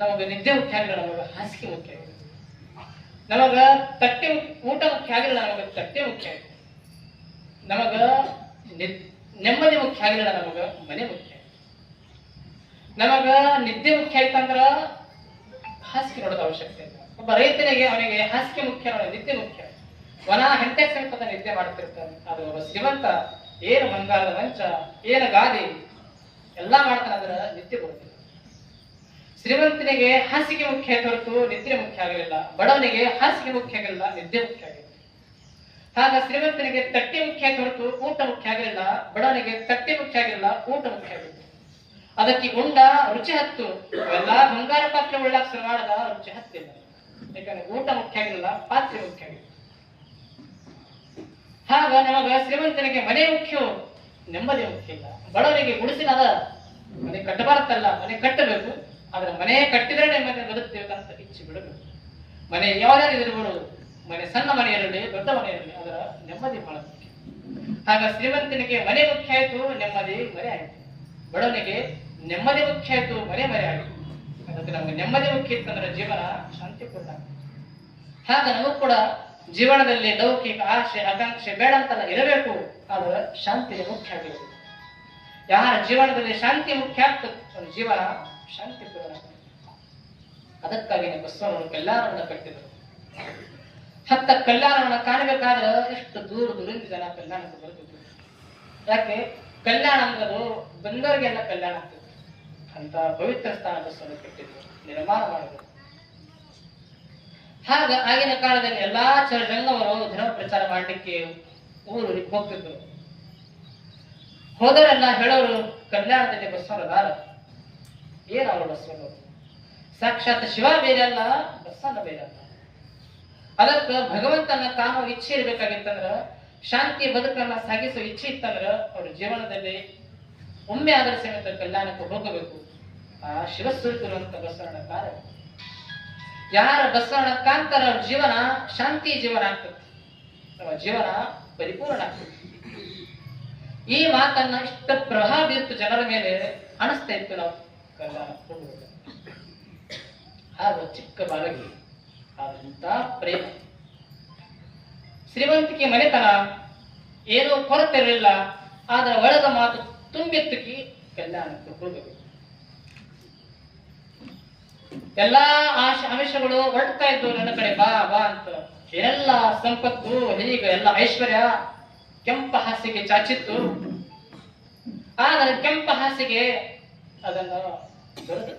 ನಮಗ ನಿದ್ದೆ ಮುಖ್ಯ ಆಗಿಲ್ಲ, ನಮಗ ಹಾಸಿಗೆ ಮುಖ್ಯ ಆಗಿದೆ. ನಮಗ ತಟ್ಟೆ ಊಟ ಮುಖ್ಯ ಆಗಿಲ್ಲ, ನಮಗ ತಟ್ಟೆ ಮುಖ್ಯ ಆಗಿದೆ. ನಮಗ ನೆಮ್ಮದಿ ಮುಖ್ಯ ಆಗಿಲ್ಲ, ನಮಗ ಮನೆ ಮುಖ್ಯ. ನಮಗ ನಿದ್ದೆ ಮುಖ್ಯ ಆಯ್ತಂದ್ರ ಹಾಸಿಗೆ ನೋಡೋದ ಅವಶ್ಯಕತೆ ಇಲ್ಲ. ಒಬ್ಬ ರೈತನಿಗೆ ಅವನಿಗೆ ಹಾಸಿಗೆ ಮುಖ್ಯ, ನಿದ್ದೆ ಮುಖ್ಯ. ವನ ಹೆಂಟೆ ಸಮೇತ ನಿದ್ದೆ ಮಾಡ್ತಿರ್ತಾನೆ. ಅದು ಒಬ್ಬ ಶ್ರೀಮಂತ ಏನು ಬಂಗಾರದ ಮಂಚ, ಏನು ಗಾದಿ ಎಲ್ಲಾ ಮಾಡ್ತಾನಂದ್ರ ನಿದ್ದೆ ಬರುತ್ತಿಲ್ಲ. ಶ್ರೀಮಂತನಿಗೆ ಹಾಸಿಗೆ ಮುಖ್ಯ ಹೊರತು ನಿದ್ದೆ ಮುಖ್ಯ ಆಗಲಿಲ್ಲ, ಬಡವನಿಗೆ ಹಾಸಿಗೆ ಮುಖ್ಯ ಆಗಿಲ್ಲ, ನಿದ್ದೆ ಮುಖ್ಯ ಆಗಿಲ್ಲ. ಆಗ ಶ್ರೀಮಂತನಿಗೆ ತಟ್ಟೆ ಮುಖ್ಯ ಹೊರತು ಊಟ ಮುಖ್ಯ ಆಗಲಿಲ್ಲ, ಬಡವನಿಗೆ ತಟ್ಟೆ ಮುಖ್ಯ ಆಗಿಲ್ಲ, ಊಟ ಮುಖ್ಯ ಆಗಿಲ್ಲ. ಅದಕ್ಕೆ ಉಂಡ ರುಚಿ ಹತ್ತು, ಎಲ್ಲಾ ಬಂಗಾರ ಪಾತ್ರೆ ಉಳ್ಳಾಕ ಶುರು ಮಾಡದ ರುಚಿ ಹತ್ತಿಲ್ಲ. ಯಾಕಂದ್ರೆ ಊಟ ಮುಖ್ಯ ಆಗಿಲ್ಲ, ಪಾತ್ರೆ ಮುಖ್ಯ ಆಗಿಲ್ಲ. ಆಗ ನಮಗ ಶ್ರೀಮಂತನಿಗೆ ಮನೆ ಮುಖ್ಯ, ನೆಮ್ಮದಿ ಮುಖ್ಯ ಇಲ್ಲ. ಬಡವನಿಗೆ ಗುಡಿಸಿನದ ಮನೆ ಕಟ್ಟಬಾರತ್ತಲ್ಲ, ಮನೆ ಕಟ್ಟಬೇಕು. ಆದ್ರೆ ಮನೆ ಕಟ್ಟಿದ್ರೆ ನೆಮ್ಮದಿ ಬದುಕ್ತಿರ್ಬೇಕಂತ ಇಚ್ಛೆ ಬಿಡಬೇಕು. ಮನೆ ಯಾವ್ದಾರು ಇರ್ಬೋದು, ಮನೆ ಸಣ್ಣ ಮನೆ ಇರಲಿ ದೊಡ್ಡ ಮನೆ ಇರಲಿ, ಅದರ ನೆಮ್ಮದಿ ಬಹಳ ಮುಖ್ಯ. ಆಗ ಶ್ರೀಮಂತನಿಗೆ ಮನೆ ಮುಖ್ಯ ಆಯ್ತು, ನೆಮ್ಮದಿ ಮರೆ ಆಯ್ತು. ಬಡವನಿಗೆ ನೆಮ್ಮದಿ ಮುಖ್ಯ ಆಯ್ತು, ಮರೆ ಆಯ್ತು. ಅದಕ್ಕೆ ನಮ್ಗೆ ನೆಮ್ಮದಿ ಮುಖ್ಯ ಇತ್ತಂದ್ರೆ ಜೀವನ ಶಾಂತಿಪೂರ್ಣ. ಹಾಗ ನಮಗೂ ಕೂಡ ಜೀವನದಲ್ಲಿ ಲೌಕಿಕ ಆಶೆ ಆಕಾಂಕ್ಷೆ ಬೇಡ ಅಂತಲ್ಲ ಇರಬೇಕು, ಆದ್ರೆ ಶಾಂತಿ ಮುಖ್ಯ ಆಗಿರುವುದು. ಯಾರ ಜೀವನದಲ್ಲಿ ಶಾಂತಿ ಮುಖ್ಯ ಆಗ್ತದೆ, ಒಂದು ಜೀವನ ಶಾಂತಿಪೂರ್ಣ. ಅದಕ್ಕಾಗಿ ಬಸವಣ್ಣವರು ಕಲ್ಯಾಣವನ್ನ ಕಟ್ಟಿದರು. ಹತ್ತ ಕಲ್ಯಾಣವನ್ನ ಕಾಣಬೇಕಾದ್ರೆ ಎಷ್ಟು ದೂರ ದೂರಿಂದ ಜನ ಕಲ್ಯಾಣಕ್ಕೆ ಬರುತ್ತಿದ್ರು. ಯಾಕೆ ಕಲ್ಯಾಣ ಅನ್ನೋದು ಬಂದವರಿಗೆಲ್ಲ ಕಲ್ಯಾಣ ಆಗ್ತದೆ ಅಂತ ಪವಿತ್ರ ಸ್ಥಾನ ಬಸವಣ್ಣ ಕಟ್ಟಿದ್ರು, ನಿರ್ಮಾಣ ಮಾಡಿದ್ರು. ಹಾಗ ಆಗಿನ ಕಾಲದಲ್ಲಿ ಎಲ್ಲಾ ರಂಗವರು ಧರ್ಮ ಪ್ರಚಾರ ಮಾಡಲಿಕ್ಕೆ ಊರಿಗೆ ಹೋಗ್ತಿದ್ರು. ಹೋದರೆಲ್ಲ ಹೇಳೋರು ಕಲ್ಯಾಣದಲ್ಲಿ ಬಸವಣ್ಣದಾರ. ಏನವರು ಬಸವಣ್ಣವರು? ಸಾಕ್ಷಾತ್ ಶಿವ ಬೇರೆಲ್ಲ, ಬಸವಣ್ಣ ಬೇರೆಲ್ಲ. ಅದಕ್ಕೆ ಭಗವಂತನ ಕಾಣೋ ಇಚ್ಛೆ ಇರ್ಬೇಕಾಗಿತ್ತಂದ್ರ, ಶಾಂತಿ ಬದುಕನ್ನ ಸಾಗಿಸೋ ಇಚ್ಛೆ ಇತ್ತಂದ್ರ ಅವ್ರ ಜೀವನದಲ್ಲಿ ಒಮ್ಮೆ ಆದರ ಸಮೇತ ಕಲ್ಯಾಣಕ್ಕೆ ಹೋಗಬೇಕು. ಆ ಶಿವಸ್ವರೂಪರು ಅಂತ ಬಸವಣ್ಣ ಕಾರ್ಯ. ಯಾರ ಬಸವಣ್ಣ ಕಾಂತರ ಅವ್ರ ಜೀವನ ಶಾಂತಿ ಜೀವನ ಆಗ್ತದೆ, ನಮ್ಮ ಜೀವನ ಪರಿಪೂರ್ಣ ಆಗ್ತದೆ. ಈ ಮಾತನ್ನ ಇಷ್ಟ ಪ್ರಭಾವ ಬೀರ್ತು ಜನರ ಮೇಲೆ ಅನಿಸ್ತಾ ಇತ್ತು. ನಾವು ಕಲ್ಯಾಣ ಹೋಗಬೇಕು. ಹಾಗೂ ಚಿಕ್ಕ ಬಾಲಕಿ ಆದಂತ ಪ್ರೇಮ, ಶ್ರೀಮಂತಿಕೆ ಮನೆತನ, ಏನೂ ಕೊರತೆ ಇರಲಿಲ್ಲ. ಆದ್ರೆ ಒಳಗ ಮಾತು ತುಂಬಿತ್ತಕ್ಕೆ ಕಲ್ಯಾಣಕ್ಕೆ ಹೋಗಬೇಕು. ಎಲ್ಲಾ ಆಮಿಷಗಳು ಹೊರಡ್ತಾ ಇದ್ದು ನನ್ನ ಕಡೆ, ಬಾ ಬಾ ಅಂತ. ಎಲ್ಲ ಸಂಪತ್ತು, ಹೀಗೆ ಎಲ್ಲ ಐಶ್ವರ್ಯ ಕೆಂಪ ಹಾಸಿಗೆ ಚಾಚಿತ್ತು. ಆದರೆ ಕೆಂಪ ಹಾಸಿಗೆ ಅದನ್ನು ದೊರೆತ